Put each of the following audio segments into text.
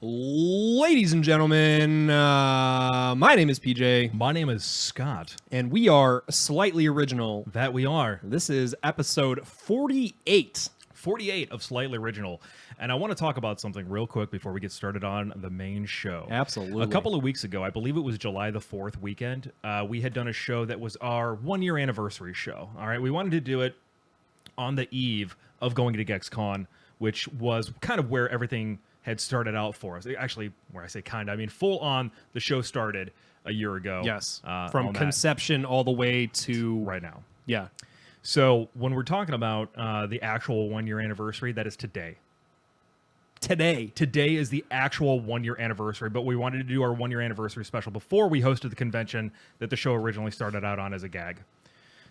Ladies and gentlemen, my name is PJ, My name is Scott. and we are Slightly Original. That we are. This is episode 48. 48 of Slightly Original. And I want to talk about something real quick before we get started on the main show. Absolutely. A couple of weeks ago, I believe it was July the 4th weekend, we had done a show that was our 1-year anniversary show. All right, we wanted to do it on the eve of going to GexCon, which was kind of where everything had started out for us. Actually, where I say kind of, I mean full on, the show started a year ago. Yes. on From that conception all the way to... right now. Yeah. So when we're talking about the actual 1-year anniversary, that is today. Today is the actual 1-year anniversary, but we wanted to do our 1-year anniversary special before we hosted the convention that the show originally started out on as a gag.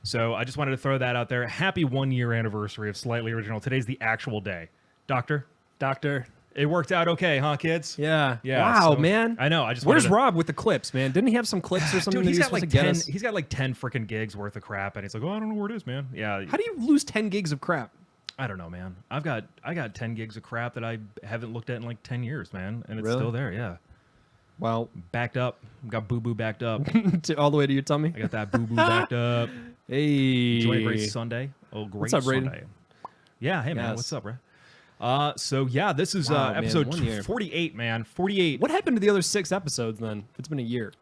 So I just wanted to throw that out there. Happy 1-year anniversary of Slightly Original. Today's the actual day. Doctor, it worked out okay, huh, kids? Yeah. Yeah. Wow, so- man. I know. I just Where's wanted to- Rob with the clips, man? Didn't he have some clips or something Dude, that he's he was got supposed like to get 10. us? He's got like 10 freaking gigs worth of crap, and he's like, "Oh, I don't know where it is, man." Yeah. How do you lose 10 gigs of crap? I don't know, man. I got 10 gigs of crap that I haven't looked at in like 10 years, man, and it's Really? still there. Yeah. Well, Backed up. Got boo boo backed up. all the way to your tummy? I got that boo boo backed up. Hey. Enjoy a great Sunday. Oh, great What's up, Brayden? Sunday. Yeah, hey man, Yes. what's up, bro? So yeah, this is Wow, man, episode 1 year. 48, man. 48. What happened to the other 6 episodes then? It's been a year.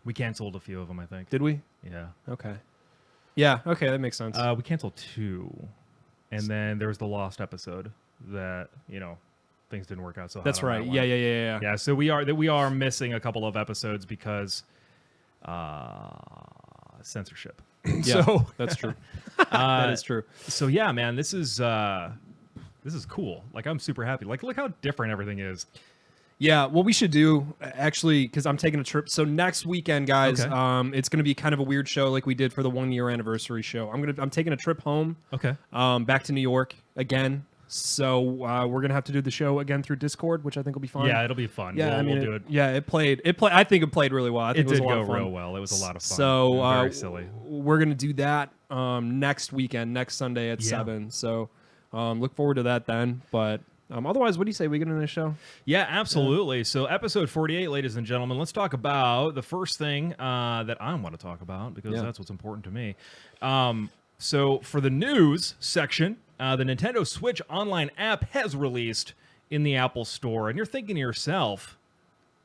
We canceled a few of them, I think. Did we? Yeah. Okay. Yeah, okay, that makes sense. We canceled 2. And then there was the lost episode that, things didn't work out so hot That's on that right. one. Yeah. Yeah, so we are missing a couple of episodes because censorship. Yeah, So that's true. That is true. So yeah, man, this is cool. Like I'm super happy. Like look how different everything is. Yeah, what we should do, actually, because I'm taking a trip. So next weekend, guys, Okay. it's going to be kind of a weird show like we did for the 1-year anniversary show. I'm taking a trip home, Okay. back to New York again. So we're gonna have to do the show again through Discord, which I think will be fun. Yeah, it'll be fun. Yeah, we'll it, do it. Yeah, it played. I think it played really well. I think It it was did a lot go of fun. real well. It was a lot of fun. So Very silly. we're gonna do that next weekend, next Sunday at 7. So look forward to that then. But otherwise, what do you say we get into the show? Yeah, absolutely. So episode 48, ladies and gentlemen, let's talk about the first thing that I want to talk about because Yeah. that's what's important to me. So for the news section, the Nintendo Switch online app has released in the Apple Store. And you're thinking to yourself,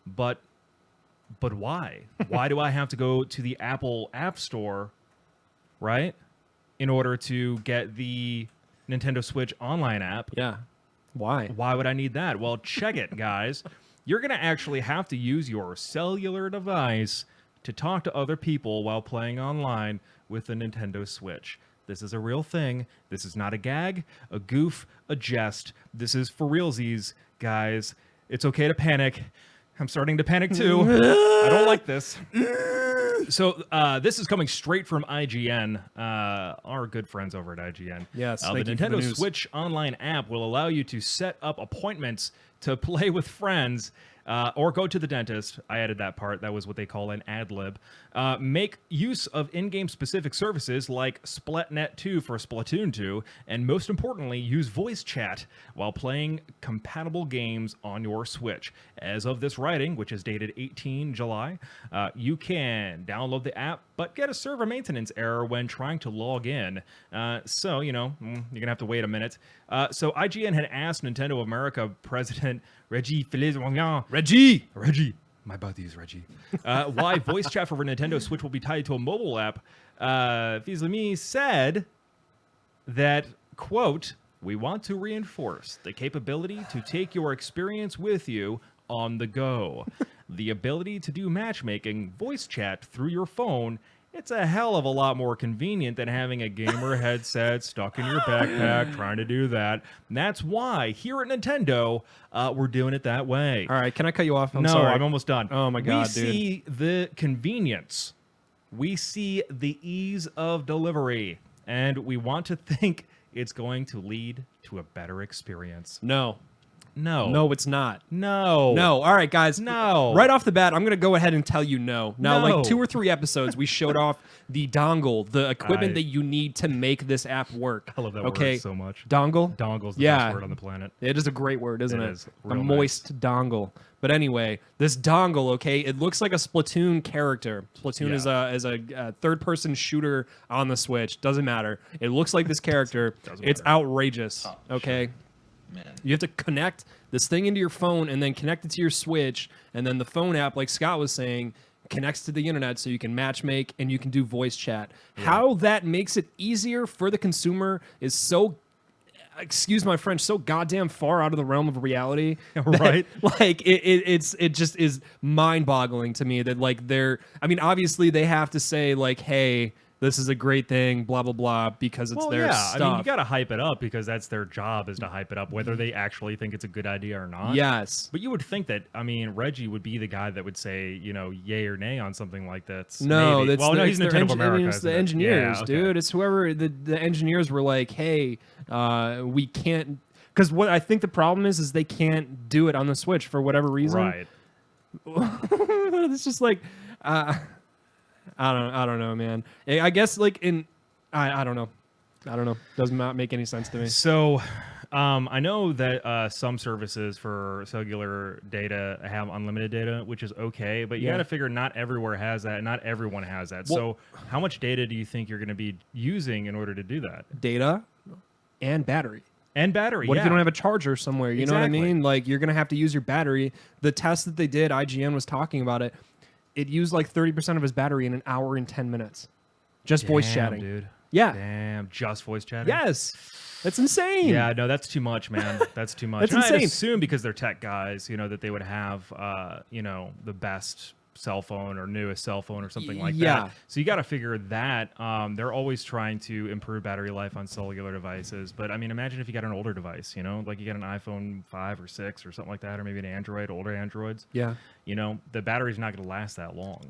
but why? Why do I have to go to the Apple App Store, right, in order to get the Nintendo Switch online app? Yeah. Why? Why would I need that? Well, check it, guys. You're going to actually have to use your cellular device to talk to other people while playing online with the Nintendo Switch. This is a real thing. This is not a gag, a goof, a jest. This is for realsies, guys. It's okay to panic. I'm starting to panic too. I don't like this. So this is coming straight from IGN, our good friends over at IGN. Yes, the thank you for the Nintendo news. Switch online app will allow you to set up appointments to play with friends or go to the dentist. I added that part. That was what they call an ad lib. Make use of in-game specific services like Splatnet 2 for Splatoon 2, and most importantly, use voice chat while playing compatible games on your Switch. As of this writing, which is dated 18 July, you can download the app, but get a server maintenance error when trying to log in. So, you're going to have to wait a minute. So IGN had asked Nintendo America President Reggie Fils-Aimé, Reggie, my buddy is Reggie, why voice chat for Nintendo Switch will be tied to a mobile app. Fils-Aimé said that, quote, "We want to reinforce the capability to take your experience with you on the go. The ability to do matchmaking voice chat through your phone. It's a hell of a lot more convenient than having a gamer headset stuck in your backpack trying to do that. And that's why here at Nintendo, we're doing it that way." All right, can I cut you off? No, sorry. I'm almost done. Oh my God, we see the convenience. We see the ease of delivery. And we want to think it's going to lead to a better experience. No. No. No, it's not. No. No. All right, guys. No. Right off the bat, I'm going to go ahead and tell you no. Now, No. like 2 or 3 episodes, we showed off the dongle, the equipment that you need to make this app work. I love that okay? word so much. Dongle? Dongle's the best word on the planet. It is a great word, isn't it? It is. A Real moist dongle. But anyway, this dongle, okay, it looks like a Splatoon character. Splatoon is a third-person shooter on the Switch. Doesn't matter. It looks like this character. It's outrageous, okay? Man. You have to connect this thing into your phone and then connect it to your Switch, and then the phone app, like Scott was saying, connects to the internet so you can matchmake and you can do voice chat. Yeah. How that makes it easier for the consumer is so, excuse my French, so goddamn far out of the realm of reality. Right? Like it just is mind-boggling to me that like I mean, obviously they have to say like, hey, this is a great thing, blah, blah, blah, because it's their stuff. I mean, you got to hype it up because that's their job is to hype it up, whether they actually think it's a good idea or not. Yes. But you would think that, I mean, Reggie would be the guy that would say, you know, yay or nay on something like that. No, maybe. that's well, no, he's Nintendo of America. It's the engineers, yeah, okay. dude. It's whoever the engineers were like, hey, we can't, because what I think the problem is they can't do it on the Switch for whatever reason. Right. It's just like, I don't know, man. I guess like I don't know. Does not make any sense to me. So, I know that some services for cellular data have unlimited data, which is okay, but you got to figure not everywhere has that. Not everyone has that. Well, so, how much data do you think you're going to be using in order to do that? Data and battery. And battery. What if you don't have a charger somewhere? You know what I Exactly. mean? Like you're gonna have to use your battery. The test that they did, IGN was talking about it. It used like 30% of his battery in an hour and 10 minutes. Just voice chatting. Dude. Yeah. Damn, just voice chatting? Yes. That's insane. Yeah, no, that's too much, man. That's too much. That's And insane. I'd assume because they're tech guys, you know, that they would have, you know, the best cell phone or newest cell phone or something like that. So you got to figure that. They're always trying to improve battery life on cellular devices. But I mean, imagine if you got an older device, you know, like you got an iPhone 5 or 6 or something like that, or maybe an Android, older Androids. Yeah. You know, the battery's not going to last that long.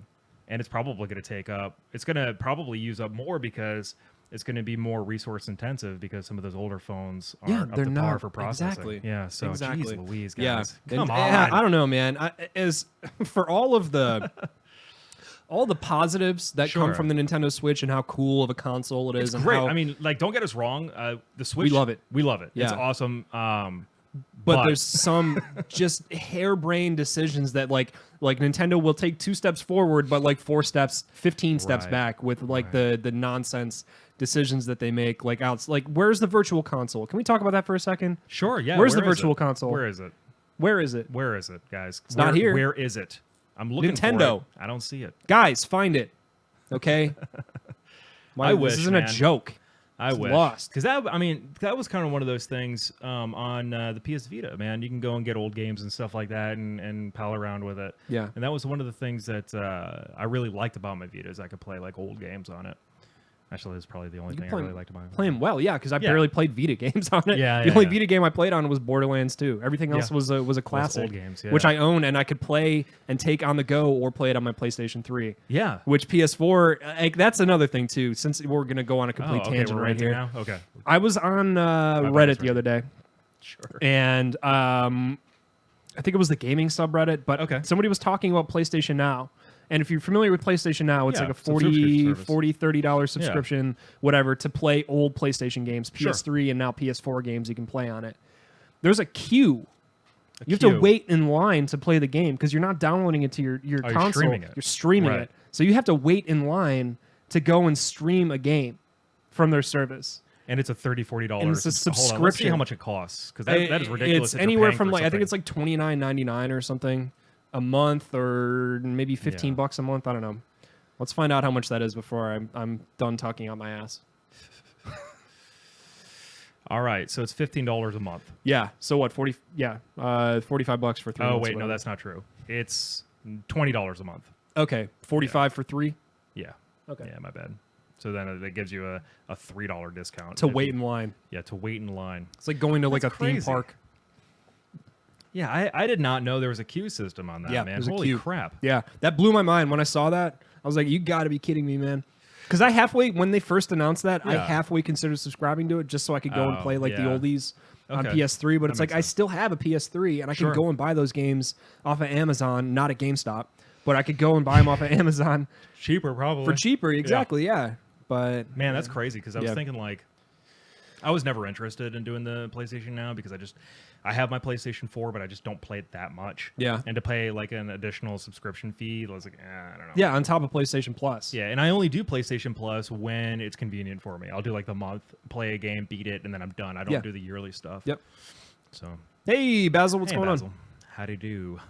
And it's probably going to take up, it's going to probably use up more because it's going to be more resource intensive because some of those older phones aren't up to par for processing. Exactly. Yeah, so exactly. geez Louise, Yeah. guys. Come on. I don't know, man. As for all the positives that come from the Nintendo Switch and how cool of a console it is, It's and great. how, I mean, like, don't get us wrong. The Switch, We love it. We love it. Yeah. It's awesome. but there's some just harebrained decisions that like Nintendo will take 2 steps forward, but like 4 steps, 15 steps Right. back with like the nonsense decisions that they make. Like where's the Virtual Console? Can we talk about that for a second? Sure, yeah. Where's the where is Virtual it? Console? Where is it? Where is it? Where is it, guys? It's not here. Where is it? I'm looking Nintendo. for it. I don't see it. Guys, find it. Okay. I wish, this isn't man. a joke. I It's wish. lost. Because that was kind of one of those things on the PS Vita, man. You can go and get old games and stuff like that and pal around with it. Yeah. And that was one of the things that I really liked about my Vita is I could play like old games on it. Actually, that's probably the only thing I really liked about it. Playing well, yeah, because I barely played Vita games on it. Yeah, the yeah, only yeah. Vita game I played on was Borderlands 2. Everything else was a classic, old games, yeah. which I own and I could play and take on the go or play it on my PlayStation 3. Yeah. Which PS4, like, that's another thing too. Since we're gonna go on a complete tangent we're right renting here. now? Okay. I was on Reddit was the other day, Sure. and I think it was the gaming subreddit, but Okay. somebody was talking about PlayStation Now. And if you're familiar with PlayStation Now, it's Yeah, like a subscription service. $30 subscription, whatever, to play old PlayStation games, Sure. PS3 and now PS4 games you can play on it. There's a queue. You have queue. to wait in line to play the game because you're not downloading it to your console. You're streaming it. You're streaming Right. it. So you have to wait in line to go and stream a game from their service. And it's a $30-$40. And it's a Hold on, let's see subscription. how much it costs because that is ridiculous. It's that you're anywhere paying from for like I think something. it's like $29.99 or something a month, or maybe $15 Yeah. a month. I don't know. Let's find out how much that is before I'm done talking out my ass. All right, so it's $15 a month. Yeah. So what? $45 for 3 Oh months. wait, no, whatever. that's not true. It's $20 a month. Okay. 45 for 3 Yeah. Okay. Yeah, my bad. So then it gives you a $3 discount to if wait you- in line. Yeah, to wait in line. It's like going to like That's a theme crazy. park. Yeah, I did not know there was a queue system on that, Yeah, man. there's a Holy queue. crap. Yeah, that blew my mind when I saw that. I was like, "You got to be kidding me, man!" Because when they first announced that, I Yeah. halfway considered subscribing to it just so I could go and Oh, play like the yeah. oldies. on Okay. PS3, but That it's like makes I sense. still have a PS3 and I Sure. can go and buy those games off of Amazon, not at GameStop, but I could go and buy them off of Amazon Cheaper, probably. for cheaper. Exactly, yeah. But Man, that's crazy because I was Yeah. thinking like, I was never interested in doing the PlayStation Now because I have my PlayStation 4, but I just don't play it that much. Yeah. And to pay like an additional subscription fee, I was like, I don't know. yeah, on top of PlayStation Plus. Yeah, and I only do PlayStation Plus when it's convenient for me. I'll do like the month, play a game, beat it, and then I'm done. I don't Yeah. do the yearly stuff. Yep. So, Hey, Basil, what's hey, going Basil. How do you do?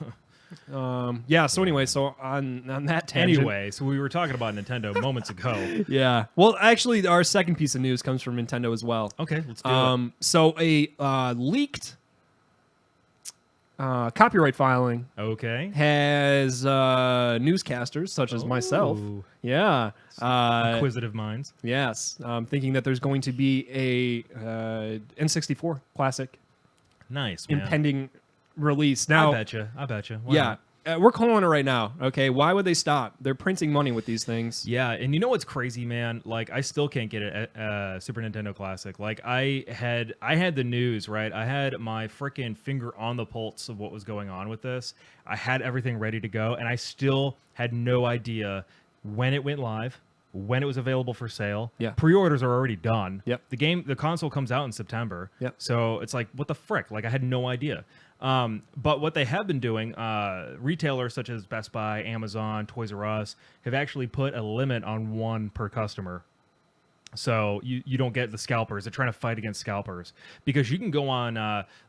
on? Yeah. So anyway, so on that tangent. Anyway, so we were talking about Nintendo moments ago. Yeah. Well, actually, our second piece of news comes from Nintendo as well. Okay, let's do it. So a leaked copyright filing Okay. has newscasters such as myself. Ooh. Yeah. Inquisitive minds. Yes. Thinking that there's going to be a N64 classic Nice, man. impending release. Now, I betcha. Why yeah. not? We're calling it right now. Okay. Why would they stop? They're printing money with these things. Yeah, and you know what's crazy, man? Like, I still can't get a Super Nintendo Classic. Like, I had the news, right? I had my freaking finger on the pulse of what was going on with this. I had everything ready to go, and I still had no idea when it went live, when it was available for sale. Yeah. Pre-orders are already done. Yep. The console comes out in September. Yep. So it's like, what the frick? Like, I had no idea. But what they have been doing, retailers such as Best Buy, Amazon, Toys R Us have actually put a limit on one per customer. So you don't get the scalpers. They're trying to fight against scalpers because you can go on,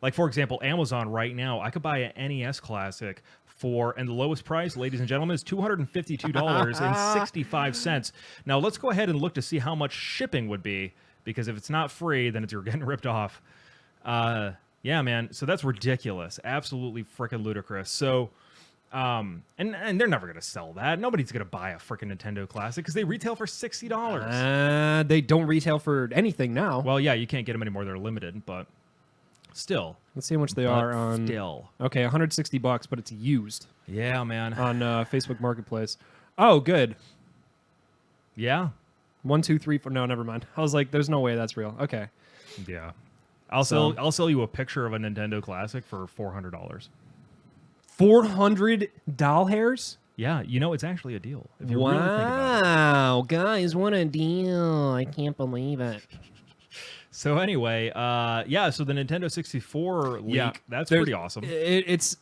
like, for example, Amazon right now. I could buy an NES Classic and the lowest price, ladies and gentlemen, is $252.65. Now, let's go ahead and look to see how much shipping would be, because if it's not free, then you're getting ripped off. Yeah, man. So that's ridiculous. Absolutely freaking ludicrous. So, and they're never going to sell that. Nobody's going to buy a freaking Nintendo Classic because they retail for $60. They don't retail for anything now. Well, yeah, you can't get them anymore. They're limited, but still. Let's see how much they But are on. Still. Okay, $160, but it's used Yeah, man. on Facebook Marketplace. Oh, good. Yeah. 1, 2, 3, 4. No, never mind. I was like, there's no way that's real. Okay. Yeah. I'll sell you a picture of a Nintendo Classic for $400. 400 doll hairs? Yeah, you know, it's actually a deal. If you really think about it. Wow, guys, what a deal. I can't believe it. So anyway, yeah, so the Nintendo 64 leak, that's pretty awesome. It's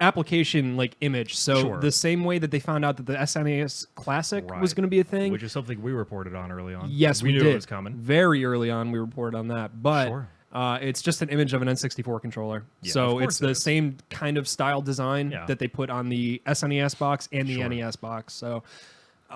application like image. So Sure. the same way that they found out that the SNES Classic was Right. going to be a thing. Which is something we reported on early on. Yes, we knew did. it was coming. Very early on, we reported on that. But Sure. it's just an image of an N64 controller. Yeah, so of course it's it the is. same kind of style design Yeah. that they put on the SNES box and the Sure. NES box. So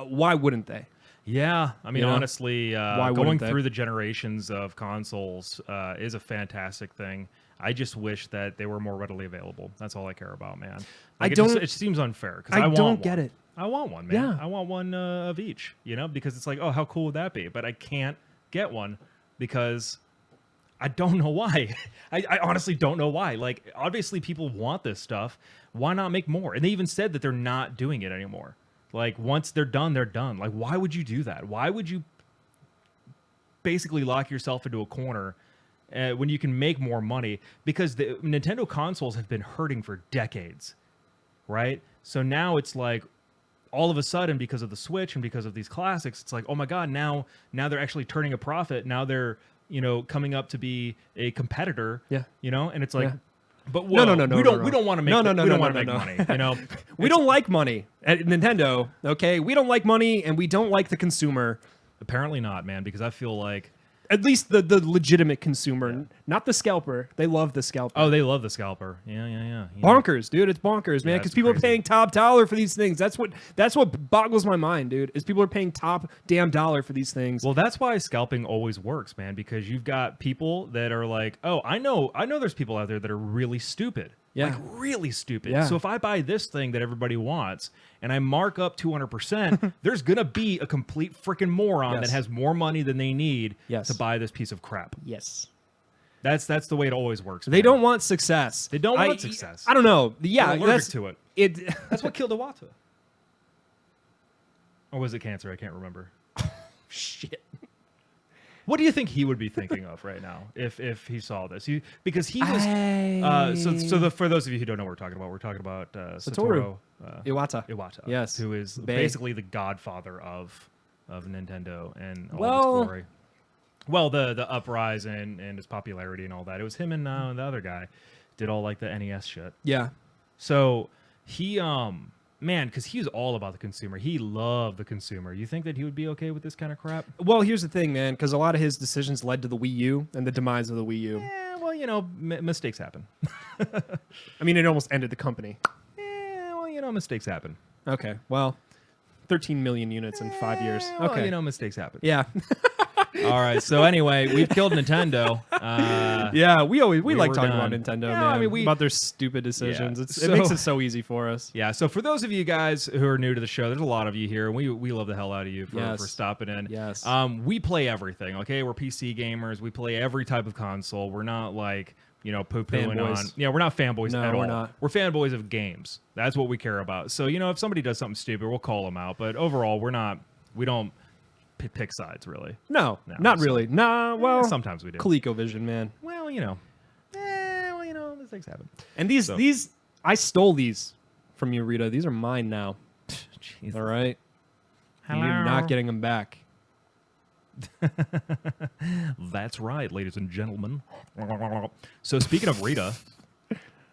why wouldn't they? Yeah, I mean, You know? honestly, wouldn't going they? through the generations of consoles is a fantastic thing. I just wish that they were more readily available. That's all I care about, man. I Like, don't- It seems unfair because I want don't one. get it. I want one, man. Yeah. I want one of each. You know, because it's like, oh, how cool would that be? But I can't get one because I don't know why. I honestly don't know why. Like, obviously, people want this stuff. Why not make more? And they even said that they're not doing it anymore. Like, once they're done, they're done. Like, why would you do that? Why would you basically lock yourself into a corner when you can make more money? Because the Nintendo consoles have been hurting for decades, right? So now it's like, all of a sudden, because of the Switch and because of these classics, it's like, oh my God, now they're actually turning a profit. Now they're, you know, coming up to be a competitor. Yeah. You know, and it's like, Yeah. but No, whoa, no, we no. don't want to make No, we don't want to make no. money. You know, We don't like money at Nintendo, okay? We don't like money, and we don't like the consumer. apparently not, man, because I feel like, At least the legitimate consumer, not the scalper. They love the scalper. oh, they love the scalper. Yeah. Bonkers, dude. It's bonkers, man. Yeah, Because it's people are crazy. paying top dollar for these things. That's what boggles my mind, dude. Is people are paying top damn dollar for these things. Well, that's why scalping always works, man, because you've got people that are like, oh, I know there's people out there that are really stupid. Yeah. Like, really stupid. Yeah. So if I buy this thing that everybody wants and I mark up 200%, there's going to be a complete freaking moron Yes. that has more money than they need Yes. to buy this piece of crap. Yes. That's the way it always works. They man. don't want success. They don't want success. I don't know. Yeah, They're allergic that's to it. it. That's what killed Iwata. Or was it cancer? I can't remember. Shit. What do you think he would be thinking of right now if he saw this? Because he was for those of you who don't know what we're talking about Satoru Iwata. Yes. who is Bae. basically the godfather of Nintendo and all Well- of its glory. Well, the uprise and its popularity and all that. It was him and the other guy did all like the NES shit. Yeah. So he man, because he was all about the consumer. He loved the consumer. You think that he would be okay with this kind of crap? Well, here's the thing, man, because a lot of his decisions led to the Wii U and the demise of the Wii U. Yeah, well, you know, mistakes happen. I mean, it almost ended the company. Yeah, well, you know, mistakes happen. Okay, well, 13 million units in 5 years. Well, Okay. you know, mistakes happen. Yeah. All right. So anyway, we've killed Nintendo. Yeah, we like were talking done. about Nintendo, Yeah, man. I mean, about their stupid decisions. Yeah. It makes it so easy for us. Yeah. So for those of you guys who are new to the show, there's a lot of you here. We love the hell out of you for Yes. stopping in. Yes. We play everything. Okay. We're PC gamers. We play every type of console. We're not like, you know, poo-pooing on. Fanboys. Yeah, we're not fanboys No, at all. we're not. We're fanboys of games. That's what we care about. So, you know, if somebody does something stupid, we'll call them out. But overall, we don't pick sides, really. No, No, not so- really. Nah, well, sometimes we do. ColecoVision, man. Well, you know. Mistakes happen. And these, So- I stole these from you, Rita. These are mine now. Jeez. All right? Hello. You're not getting them back. That's right, ladies and gentlemen. So speaking of Rita,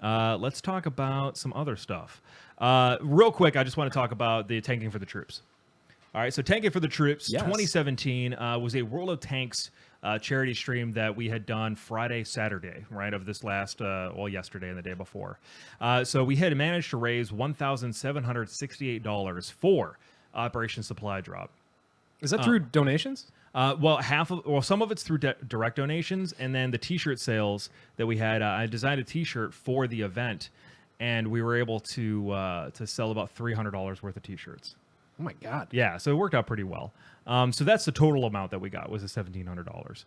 let's talk about some other stuff. Real quick, I just want to talk about the Tanking for the Troops. All right, so Tanking for the Troops Yes. 2017 was a World of Tanks charity stream that we had done Friday, Saturday, right, of this last, yesterday and the day before. So we had managed to raise $1,768 for Operation Supply Drop. Is that through donations? Some of it's through direct donations, and then the T-shirt sales that we had. I designed a T-shirt for the event, and we were able to sell about $300 worth of T-shirts. Oh my God. Yeah, so it worked out pretty well. So that's the total amount that we got was $1,700.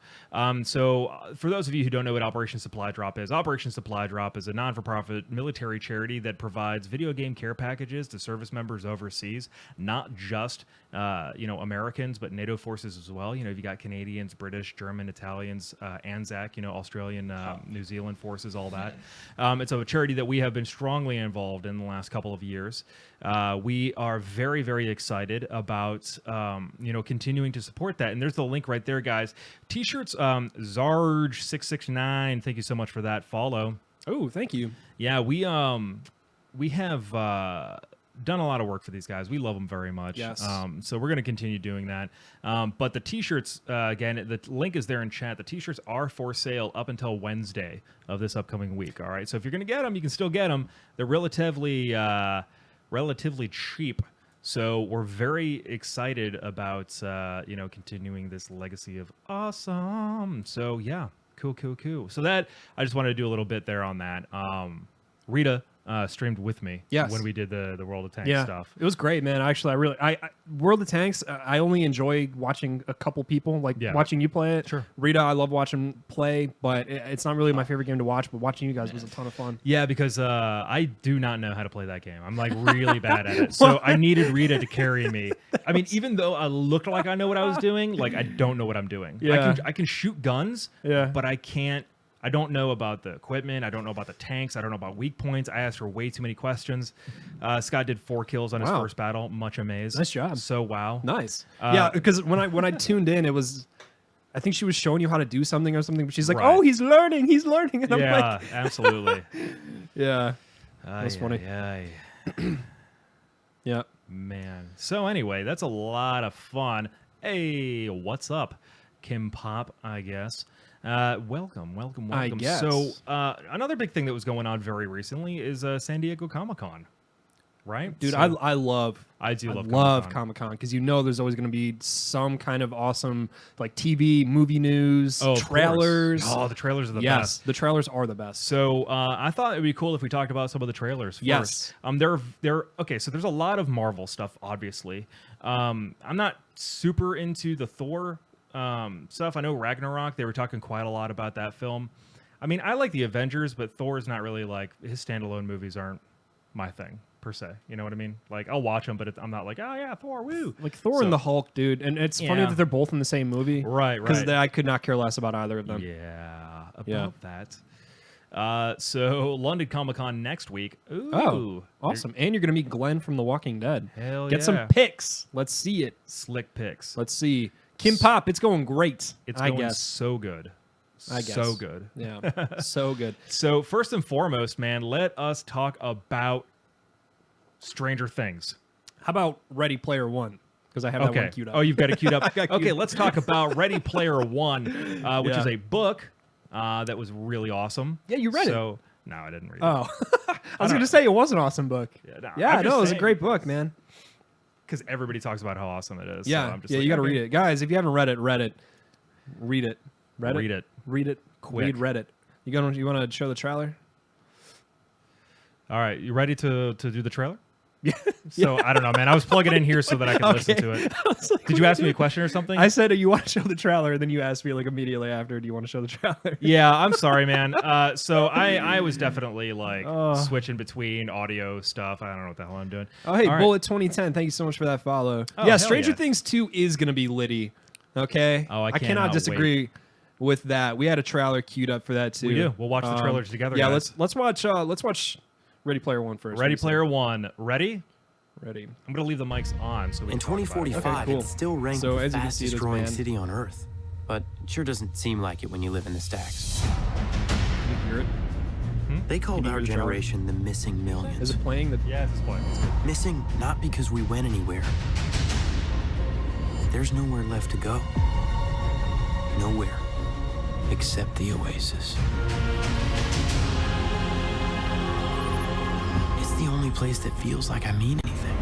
For those of you who don't know what Operation Supply Drop is a non-for-profit military charity that provides video game care packages to service members overseas, not just Americans, but NATO forces as well. You know, you got Canadians, British, German, Italians, ANZAC, Australian, New Zealand forces, all that. It's a charity that we have been strongly involved in the last couple of years. We are very, very excited about continuing to support that. And there's the link right there, guys. T-shirts, Zarge669. Thank you so much for that follow. Oh, thank you. Yeah, we have done a lot of work for these guys. We love them very much. Yes. So we're going to continue doing that. But the T-shirts, again, the link is there in chat. The T-shirts are for sale up until Wednesday of this upcoming week. All right. So if you're going to get them, you can still get them. They're relatively cheap. So we're very excited about continuing this legacy of awesome. So yeah, cool. So that I just wanted to do a little bit there on that. Rita streamed with me when we did the World of Tanks stuff. It was great, man. Actually, I World of Tanks, I only enjoy watching a couple people, watching you play it. Sure. Rita, I love watching play, but it's not really my favorite game to watch, but watching you guys was a ton of fun. Yeah, because I do not know how to play that game. I'm like really bad at it. So I needed Rita to carry me. I mean, even though I looked like I know what I was doing, like I don't know what I'm doing. Yeah. I can shoot guns, Yeah. but I don't know about the equipment. I don't know about the tanks. I don't know about weak points. I asked her way too many questions. Scott did 4 kills on his Wow. first battle. Much amazed. Nice job. So wow. Nice. Yeah, because when I tuned in, it was, I think she was showing you how to do something or something, but she's like, Right. "Oh, he's learning," and I'm Yeah, like, absolutely. "Yeah, that's funny." Yeah. Man. So anyway, that's a lot of fun. Hey, what's up, Kim Pop? I guess. Welcome. I guess. So another big thing that was going on very recently is San Diego Comic-Con, right? Dude, So I love Comic-Con. Comic-Con because there's always going to be some kind of awesome like TV, movie news, Oh, of trailers. course. Oh, the trailers are the yes, best. the trailers are the best. So I thought it'd be cool if we talked about some of the trailers first. Yes. Okay, so there's a lot of Marvel stuff, obviously. I'm not super into the Thor stuff. I know Ragnarok, they were talking quite a lot about that film. I mean, I like the Avengers, but Thor is not really like, his standalone movies aren't my thing per se. You know what I mean? Like I'll watch them, but I'm not like, oh yeah, Thor, woo. Like Thor and the Hulk, dude. And it's funny Yeah. that they're both in the same movie. Right. Because I could not care less about either of them. Yeah, about that. So London Comic-Con next week. Ooh, Oh, awesome. And you're going to meet Glenn from The Walking Dead. Hell Get some pics. Let's see it. Slick pics. Let's see. Kim Pop, it's going great. It's I going guess. so good. I guess. So good. Yeah. So good. So first and foremost, man, let us talk about Stranger Things. How about Ready Player One? Because I have that one queued up. Oh, you've got it queued up. got Okay, queued. let's talk about Ready Player One, which Yeah. is a book that was really awesome. Yeah, you read it. So no, I didn't read it. Oh. I was going to say it was an awesome book. Yeah, No, it was a great book, man. Because everybody talks about how awesome it is. Yeah, so I'm just yeah, like, you got to okay. read it. Guys, if you haven't read it, read it. Read it. Read Read it. Read it. Quick. Read Reddit. You want to show the trailer? All right, you ready to do the trailer? Yeah. So I don't know, man. I was plugging in here so that I could listen to it. Did you ask me a question or something? I said, you want to show the trailer? And then you asked me like immediately after, do you want to show the trailer? Yeah, I'm sorry, man. So I was definitely like switching between audio stuff. I don't know what the hell I'm doing. Oh, hey, All right. Bullet 2010. Thank you so much for that follow. Oh, yeah, hell Stranger yeah. Things 2 is going to be litty. Okay? Oh, I cannot cannot disagree with that. We had a trailer queued up for that too. We do. We'll watch the trailers together. Yeah, guys. let's watch Ready Player One first. Ready What do you Player One. Ready? say? Ready. I'm gonna leave the mics on so we In can talk about it. 2045, Okay, cool. it's still ranked So, the as you can see, fastest this growing man- city on Earth. But it sure doesn't seem like it when you live in the stacks. Can you hear it? They called you our hear the trailer? generation the missing millions. Is it playing? Yeah, it's this point. It's good. Missing not because we went anywhere. There's nowhere left to go. Nowhere except the oasis. It's the only place that feels like I mean anything.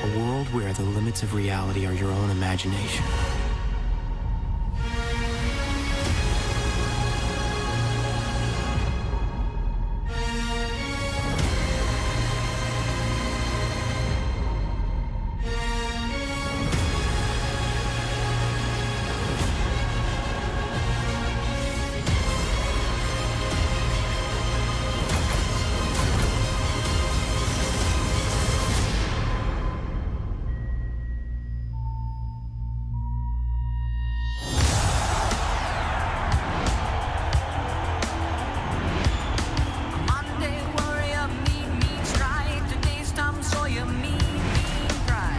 A world where the limits of reality are your own imagination. Monday warrior, me try. Today's Tom Sawyer, me cry.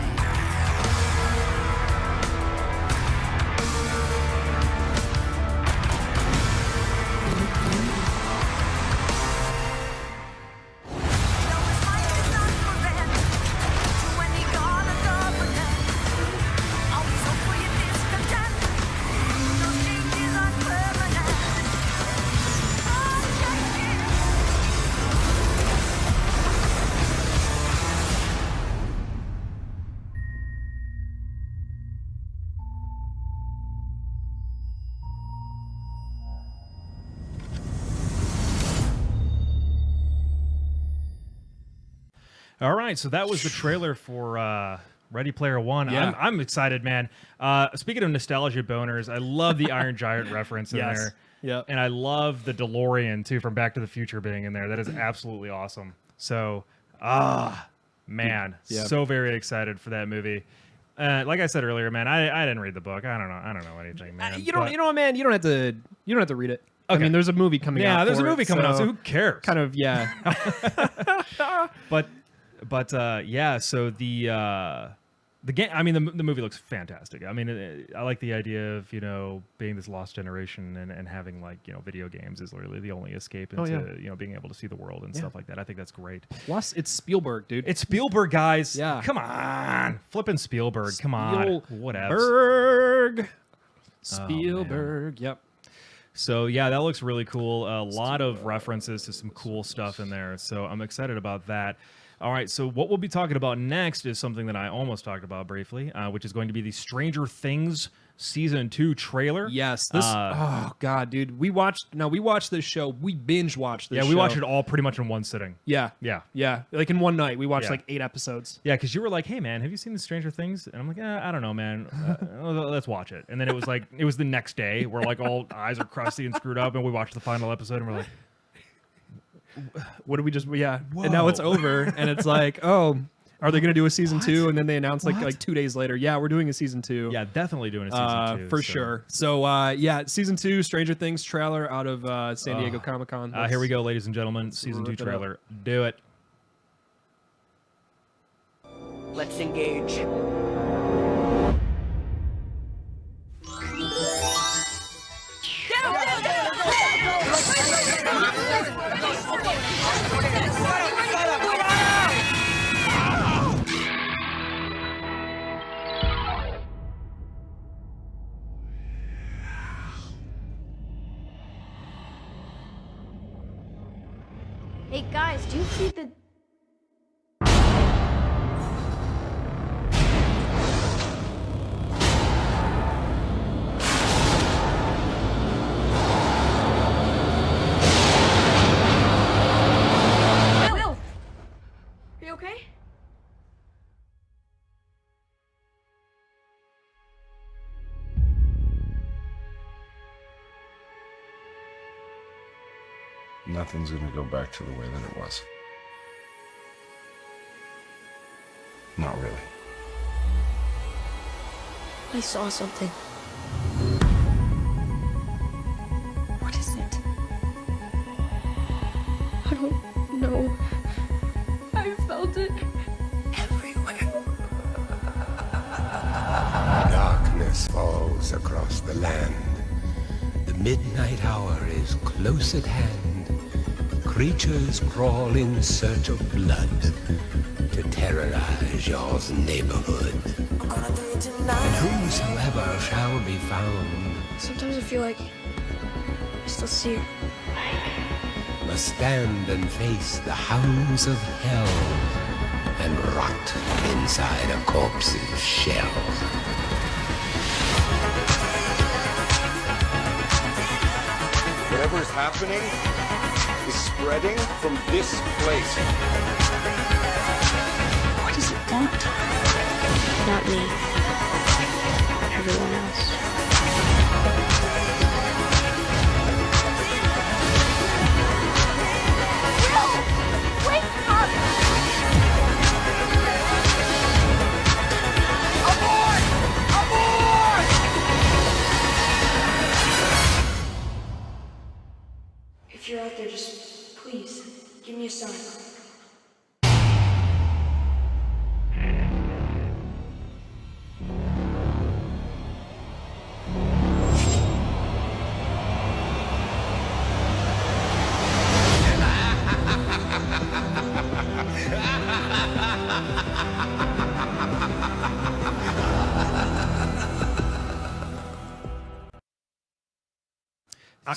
Though his life is not forever, to any god of government. Always hope for your discontent. Those changes are permanent. All right, so that was the trailer for Ready Player One. Yeah. I'm excited, man. Speaking of nostalgia boners, I love the Iron Giant reference in Yes. there. Yep. And I love the DeLorean too from Back to the Future being in there. That is absolutely awesome. So, man, Yeah. so very excited for that movie. Like I said earlier, man, I didn't read the book. I don't know anything, man. You don't. But- You know what, man? You don't have to read it. I Okay. mean, there's a movie coming out. Yeah, there's a for movie it, coming out, so so who cares? kind of, yeah. But yeah, so the game. I mean, the movie looks fantastic. I mean, I like the idea of being this lost generation and having video games is literally the only escape into Oh, yeah. being able to see the world and stuff like that. I think that's great. Plus, it's Spielberg, dude. It's Spielberg, guys. Yeah. Come on, flipping Spielberg. Come on, whatever. Spielberg. Oh, Spielberg. Yep. So yeah, that looks really cool. A lot of references to some cool stuff in there. So I'm excited about that. All right, so what we'll be talking about next is something that I almost talked about briefly, which is going to be the Stranger Things Season 2 trailer. Yes. This. Oh God, dude. We watched this show. We binge watched this. Yeah, show. we watched it all pretty much in one sitting. Yeah. Yeah. Yeah. Like in one night, we watched Yeah. like 8 episodes. Yeah, because you were like, hey, man, have you seen the Stranger Things? And I'm like, I don't know, man. Let's watch it. And then it was the next day where like all eyes are crusty and screwed up, and we watched the final episode, and we're like, what did we just? Yeah, and now it's over, and it's like, oh, are they going to do a season 2? And then they announced like 2 days later, yeah, we're doing a season 2. Yeah, definitely doing a season 2 for sure. So yeah, season 2, Stranger Things trailer out of San Diego Comic-Con. Here we go, ladies and gentlemen. Season 2 trailer. Do it. Let's engage. Hey guys, do you see the... Will! Are you okay? Nothing's gonna go back to the way that it was. Not really. I saw something. What is it? I don't know. I felt it everywhere. Darkness falls across the land. The midnight hour is close at hand. Creatures crawl in search of blood to terrorize y'all's neighborhood. And whosoever shall be found Sometimes I feel like I still see her. must stand and face the hounds of hell and rot inside a corpse's shell. Whatever is happening is spreading from this place. What does it want? Not me. Everyone else. Wake up! Aboard! Aboard! If you're out there, just please give me a sign.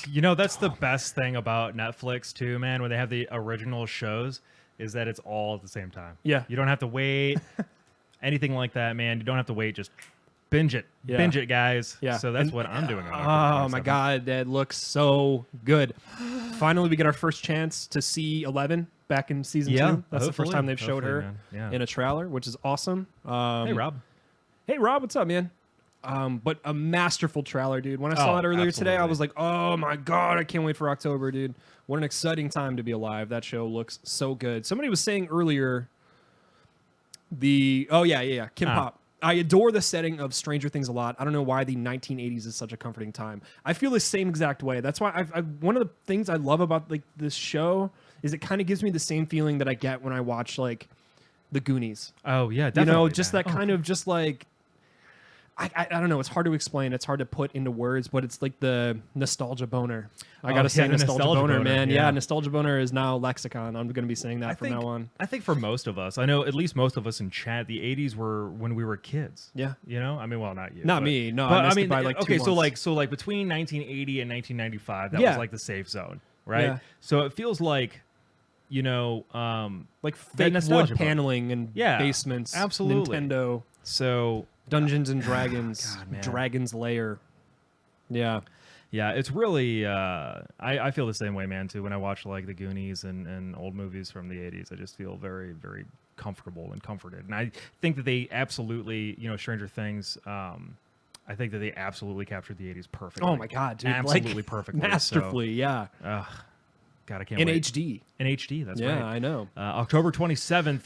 You know, that's the best thing about Netflix too, man. When they have the original shows, is that it's all at the same time. Yeah. You don't have to wait. Anything like that, man. You don't have to wait. Just binge it. Yeah. Binge it, guys. Yeah. So that's And- what I'm doing. Oh my god, that looks so good. Finally, we get our first chance to see 11 back in season 2. That's the first hopefully. time they've showed her Hopefully, man. Yeah. in a trailer, which is awesome. Hey, Rob. Hey, Rob, what's up, man? But a masterful trailer, dude. When I saw that earlier today, I absolutely. was like, oh my god, I can't wait for October, dude. What an exciting time to be alive. That show looks so good. Somebody was saying earlier Kim Pop. I adore the setting of Stranger Things a lot. I don't know why the 1980s is such a comforting time. I feel the same exact way. That's why one of the things I love about like this show is it kind of gives me the same feeling that I get when I watch like The Goonies. Oh yeah, You definitely. know, just man. that kind of just like I don't know. It's hard to explain. It's hard to put into words, but it's like the nostalgia boner. I gotta say, yeah, the nostalgia nostalgia boner, boner, man. yeah. Yeah, nostalgia boner is now lexicon. I'm gonna be saying that from now on. I think for most of us, I know at least most of us in chat, the 80s were when we were kids. Yeah. You know, I mean, well, not you. Not but- me. No, but I missed it by like 2 okay, months. so like between 1980 and 1995, that Yeah. was like the safe zone, right? Yeah. So it feels like, you know, like that fake wood nostalgia boner. paneling and Yeah, basements. absolutely. Nintendo, So Dungeons and Dragons, God, man. Dragon's Lair. Yeah. yeah, it's really I feel the same way, man, too. When I watch like the Goonies and old movies from the 80s, I just feel very, very comfortable and comforted. And I think that they absolutely, you know, Stranger Things, I think that they absolutely captured the 80s perfectly. Oh my god, dude! Absolutely like, perfectly. So, masterfully. Yeah. God, I can't In wait. HD. In HD, that's right. Yeah, I know. October 27th,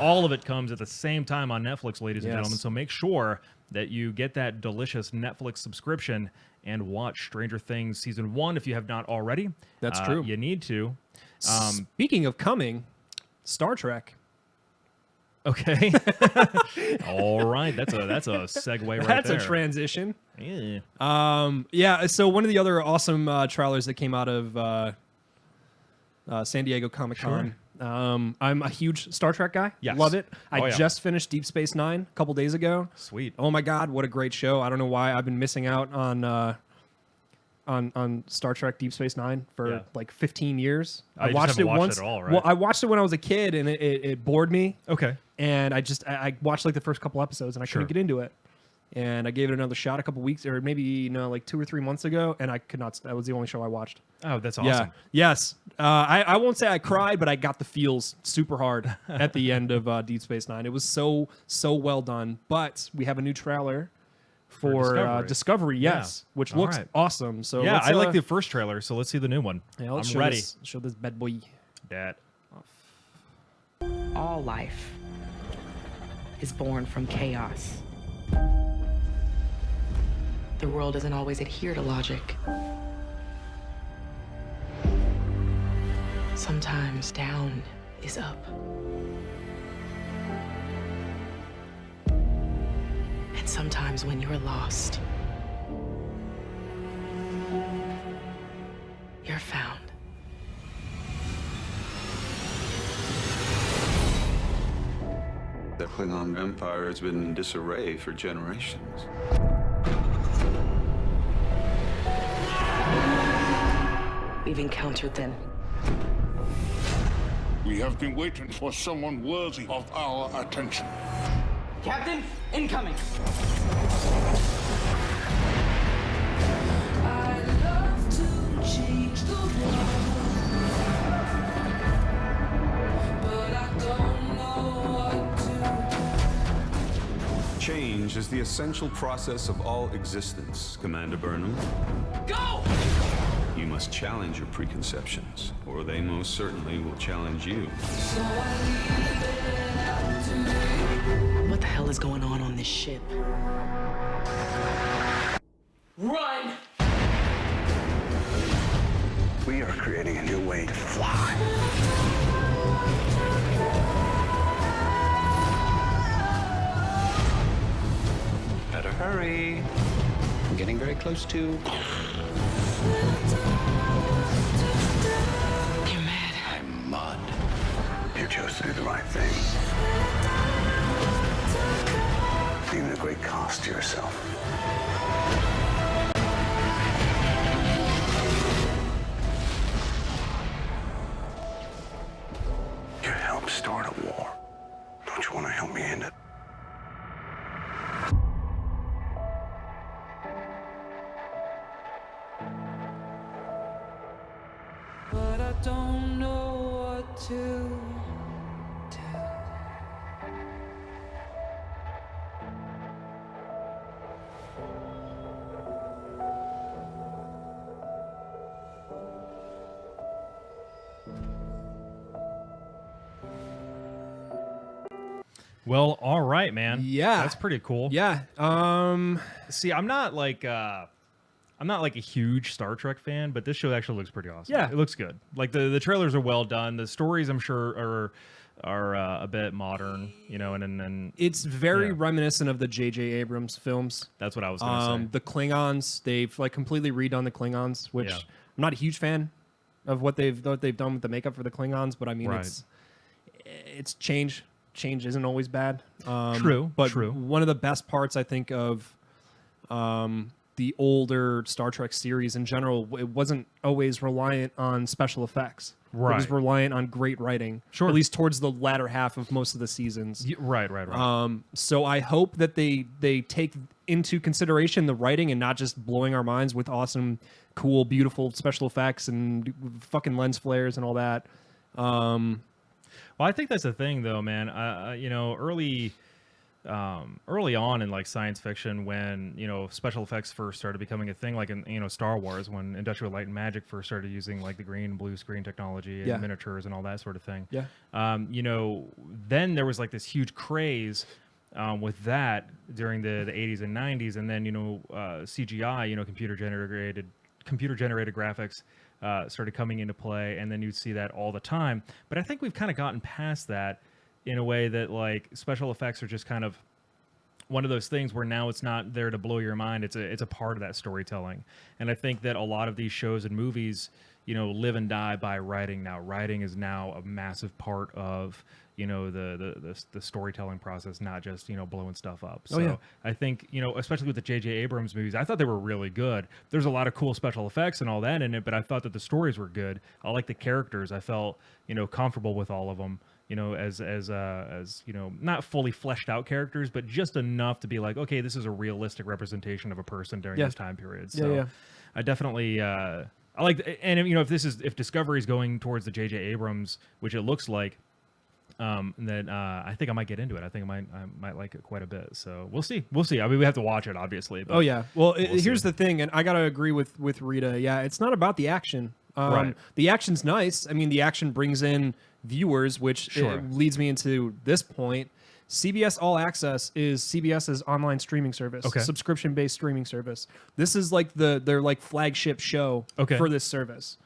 all of it comes at the same time on Netflix, ladies and Yes. gentlemen. So make sure that you get that delicious Netflix subscription and watch Stranger Things Season 1 if you have not already. That's true. You need to. Speaking of coming, Star Trek. Okay. All right. That's a segue right That's there. a transition. Yeah. Yeah, so one of the other awesome trailers that came out of San Diego Comic-Con. I'm a huge Star Trek guy. Yes. Love it. I yeah. just finished Deep Space Nine a couple days ago. Sweet. Oh my God, what a great show. I don't know why I've been missing out on Star Trek Deep Space Nine for like 15 years. Oh, I you just watched it haven't watched once. it all, right? Well, I watched it when I was a kid and it bored me. Okay. And I watched like the first couple episodes and I couldn't get into it. And I gave it another shot a couple weeks or maybe like 2 or 3 months ago, and I could not. That was the only show I watched. Oh, that's awesome. Yeah. Yes. I won't say I cried, but I got the feels super hard at the end of Deep Space Nine. It was so well done. But we have a new trailer for Discovery. Yes, which All looks right. awesome. So Yeah, let's, I like the first trailer, so let's see the new one. Yeah, let's I'm show ready. Show this bad boy. Dad. All life is born from chaos. The world doesn't always adhere to logic. Sometimes down is up. And sometimes when you're lost, you're found. The Klingon Empire has been in disarray for generations. We've encountered them. We have been waiting for someone worthy of our attention. Captain, incoming! Change is the essential process of all existence, Commander Burnham. Go! You must challenge your preconceptions, or they most certainly will challenge you. What the hell is going on this ship? Run! We are creating a new way to fly. Better hurry. I'm getting very close to. You're mad. I'm mud. You chose to do the right thing. Even at great cost to yourself. You helped start a war. Don't you want to help me end it? But I don't know what to do. Well, all right, man. Yeah. That's pretty cool. Yeah. See, I'm not like a huge Star Trek fan, but this show actually looks pretty awesome. Yeah. It looks good. Like the trailers are well done. The stories, I'm sure, are a bit modern, and It's very Yeah. reminiscent of the J.J. Abrams films. that's what I was gonna say. The Klingons, they've like completely redone the Klingons, which Yeah. I'm not a huge fan of what they've done with the makeup for the Klingons, but I mean Right. it's change. Change isn't always bad. True, But true. one of the best parts I think of the older Star Trek series in general, it wasn't always reliant on special effects. It was Right. reliant on great writing. Sure. At least towards the latter half of most of the seasons. Right. So I hope that they take into consideration the writing and not just blowing our minds with awesome, cool, beautiful special effects and fucking lens flares and all that. Well, I think that's the thing, though, man. early on in like science fiction when special effects first started becoming a thing, like in Star Wars when Industrial Light and Magic first started using like the green and blue screen technology and miniatures and all that sort of thing. Yeah. Then there was like this huge craze with that during the 80s and 90s, and then CGI, computer generated graphics started coming into play, and then you'd see that all the time. But I think we've kind of gotten past that in a way that like special effects are just kind of one of those things where now it's not there to blow your mind. It's a part of that storytelling. And I think that a lot of these shows and movies, live and die by writing now. Writing is now a massive part of, the storytelling process, not just, blowing stuff up. So I think, especially with the J.J. Abrams movies, I thought they were really good. There's a lot of cool special effects and all that in it, but I thought that the stories were good. I like the characters. I felt, comfortable with all of them. As not fully fleshed out characters, but just enough to be like, okay, this is a realistic representation of a person during this time period. So I definitely, I like, and if Discovery is going towards the J.J. Abrams, which it looks like, then I think I might get into it. I think I might like it quite a bit. So we'll see. I mean, we have to watch it, obviously. But well, here's the thing, and I gotta agree with Rita. Yeah, it's not about the action. Right. The action's nice. I mean, the action brings in viewers, which leads me into this point. CBS All Access is CBS's online streaming service, subscription-based streaming service. This is like their like flagship show for this service.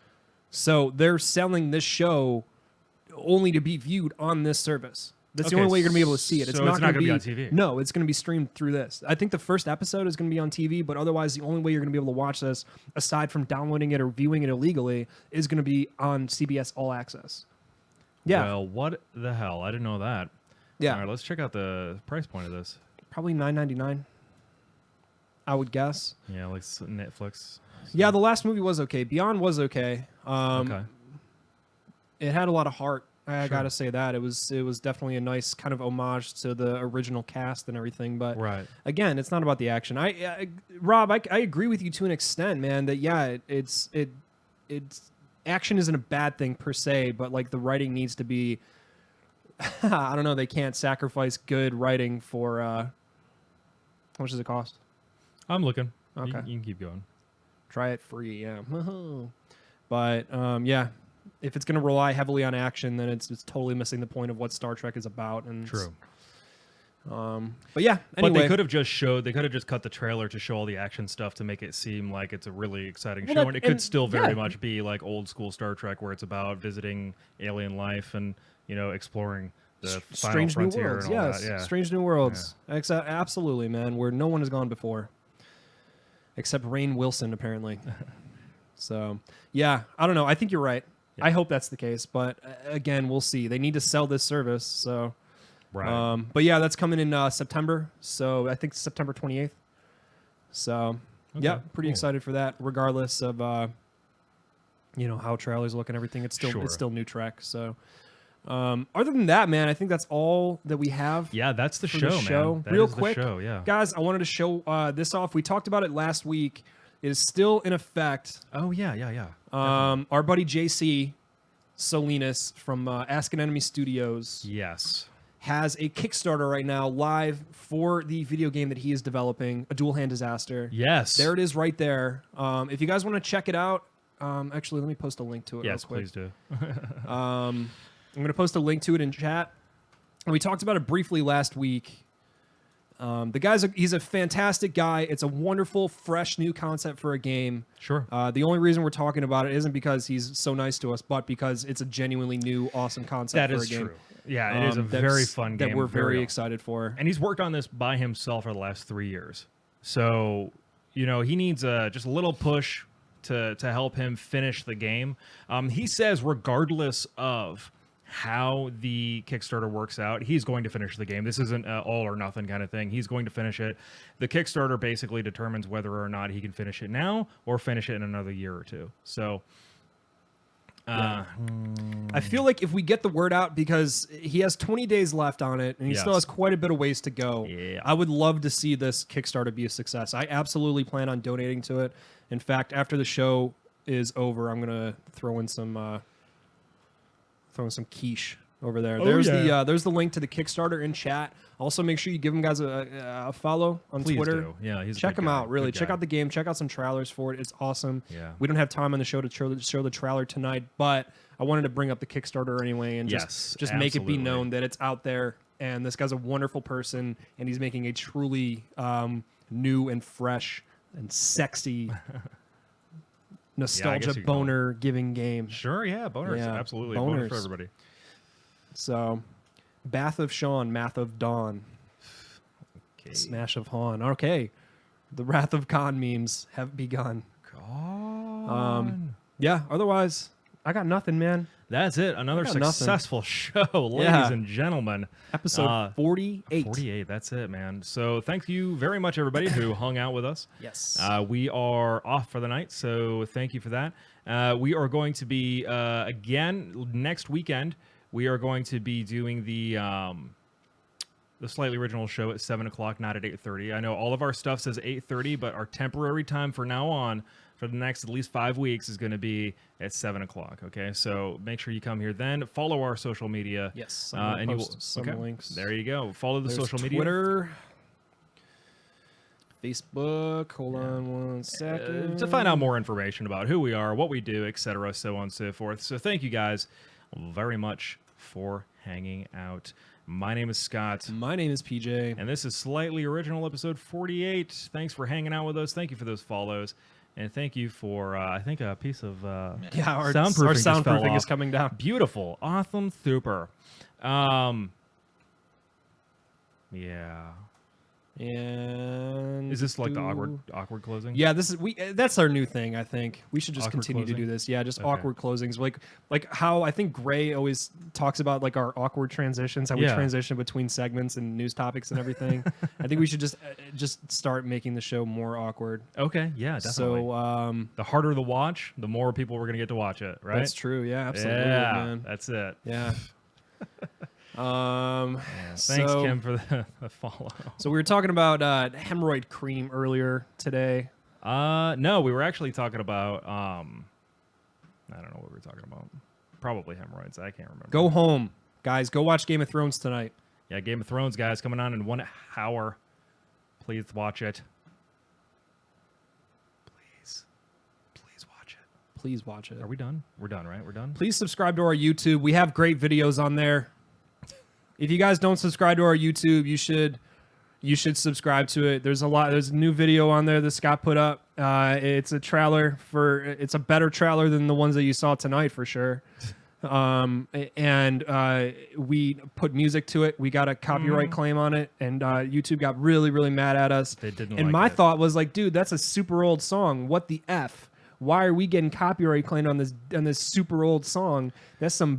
So they're selling this show only to be viewed on this service. That's the only way you're going to be able to see it. It's not going to be on TV. No, it's going to be streamed through this. I think the first episode is going to be on TV, but otherwise the only way you're going to be able to watch this, aside from downloading it or viewing it illegally, is going to be on CBS All Access. Yeah. Well, what the hell? I didn't know that. Yeah. All right, let's check out the price point of this. Probably $9.99, I would guess. Yeah, like Netflix. Yeah, the last movie was okay. Beyond was okay. It had a lot of heart. I gotta say that it was definitely a nice kind of homage to the original cast and everything. But again, it's not about the action. Rob, I agree with you to an extent, man. That it's action isn't a bad thing per se, but like the writing needs to be. I don't know. They can't sacrifice good writing for. How much does it cost? I'm looking. Okay, you can keep going. Try it free, yeah. But yeah. If it's going to rely heavily on action, then it's totally missing the point of what Star Trek is about. And true. But yeah, anyway. But they could have just cut the trailer to show all the action stuff to make it seem like it's a really exciting show. And it could still very much be like old school Star Trek where it's about visiting alien life and, exploring the Strange final New frontier Worlds. and all Yes, that. Yeah. Strange New Worlds. Yeah. Absolutely, man. Where no one has gone before. Except Rainn Wilson, apparently. So, yeah, I don't know. I think you're right. Yeah. I hope that's the case, but again, we'll see. They need to sell this service, so. Right. But yeah, that's coming in September, so I think September 28th. So, yeah, pretty excited for that. Regardless of, how trailers look and everything, it's still new Trek. So, other than that, man, I think that's all that we have. Yeah, that's the show, man. Real quick, guys, I wanted to show this off. We talked about it last week. It is still in effect. Oh yeah. Our buddy JC Salinas from Ask an Enemy Studios, has a Kickstarter right now live for the video game that he is developing, A Dual Hand Disaster. Yes, there it is, right there. If you guys want to check it out, actually, let me post a link to it. Yes, real quick. please do. I'm going to post a link to it in chat. And we talked about it briefly last week. The guy's he's a fantastic guy. It's a wonderful, fresh, new concept for a game. Sure. The only reason we're talking about it isn't because he's so nice to us, but because it's a genuinely new, awesome concept for a game. That is true. Yeah, it is a very fun game that we're very excited for. And he's worked on this by himself for the last 3 years. So, he needs just a little push to help him finish the game. He says regardless of how the Kickstarter works out, he's going to finish the game. This isn't all or nothing kind of thing. He's going to finish it. The Kickstarter basically determines whether or not he can finish it now or finish it in another year or two. So I feel like if we get the word out, because he has 20 days left on it and he still has quite a bit of ways to go. Yeah. I would love to see this Kickstarter be a success. I absolutely plan on donating to it. In fact, after the show is over, I'm going to throw in some quiche over there. Oh, There's the link to the Kickstarter in chat. Also, make sure you give him guys a follow on Please Twitter. do. Yeah, he's a check good him guy. out. Really, Good check guy. out the game. Check out some trailers for it. It's awesome. Yeah. We don't have time on the show to show the trailer tonight, but I wanted to bring up the Kickstarter anyway and Yes, just make it be absolutely. known that it's out there. And this guy's a wonderful person, and he's making a truly new and fresh and sexy nostalgia you can call it. boner giving game. Sure, yeah, boners. Yeah, Absolutely. Boners for boners. everybody. So, Bath of Sean, Math of Dawn, Okay. Smash of Han. Okay, the Wrath of Khan memes have begun. Yeah. Otherwise, I got nothing, man. That's it. Another got nothing. successful show, ladies Yeah. and gentlemen. Episode 48. 48. That's it, man. So thank you very much, everybody, who hung out with us. Yes. We are off for the night, so thank you for that. We are going to be, again, next weekend, we are going to be doing the Slightly Original show at 7 o'clock, not at 8:30. I know all of our stuff says 8:30, but our temporary time for now on, for the next at least 5 weeks, is going to be at 7 o'clock, okay? So make sure you come here then. Follow our social media. Yes, I'm gonna and post some links. There you go. Follow the There's social media. Twitter, Facebook. Hold on one second. To find out more information about who we are, what we do, etc., so on and so forth. So thank you guys very much for hanging out. My name is Scott. My name is PJ. And this is Slightly Original, episode 48. Thanks for hanging out with us. Thank you for those follows. And thank you for, I think, a piece of Yeah, our soundproofing, just fell soundproofing is off. coming down. Beautiful. Awesome. Super. Yeah. And Is this like the awkward closing? Yeah, this is that's our new thing, I think. We should just Awkward continue to closing? do this. Yeah, just Okay. awkward closings. Like how I think Gray always talks about like our awkward transitions, how we Yeah. transition between segments and news topics and everything. I think we should just start making the show more awkward. Okay. Yeah, definitely. So the harder the watch, the more people we're going to get to watch it, right? that's true. Yeah, absolutely, Yeah, man. that's it. Yeah. Thanks, so- Kim, for the follow. So we were talking about hemorrhoid cream earlier today. No, we were actually talking about I don't know what we were talking about. Probably hemorrhoids. I can't remember. Go home, guys. Go watch Game of Thrones tonight. Yeah, Game of Thrones, guys, coming on in 1 hour. Please watch it. Please watch it. Please watch it. Are we done? We're done, right? We're done? Please subscribe to our YouTube. We have great videos on there. If you guys don't subscribe to our YouTube, you should subscribe to it. There's a new video on there that Scott put up. It's a trailer it's a better trailer than the ones that you saw tonight for sure. And we put music to it. We got a copyright claim on it, and YouTube got really, really mad at us. They didn't And like my it. thought was like, dude, that's a super old song. What the F? Why are we getting copyright claimed on this super old song? That's some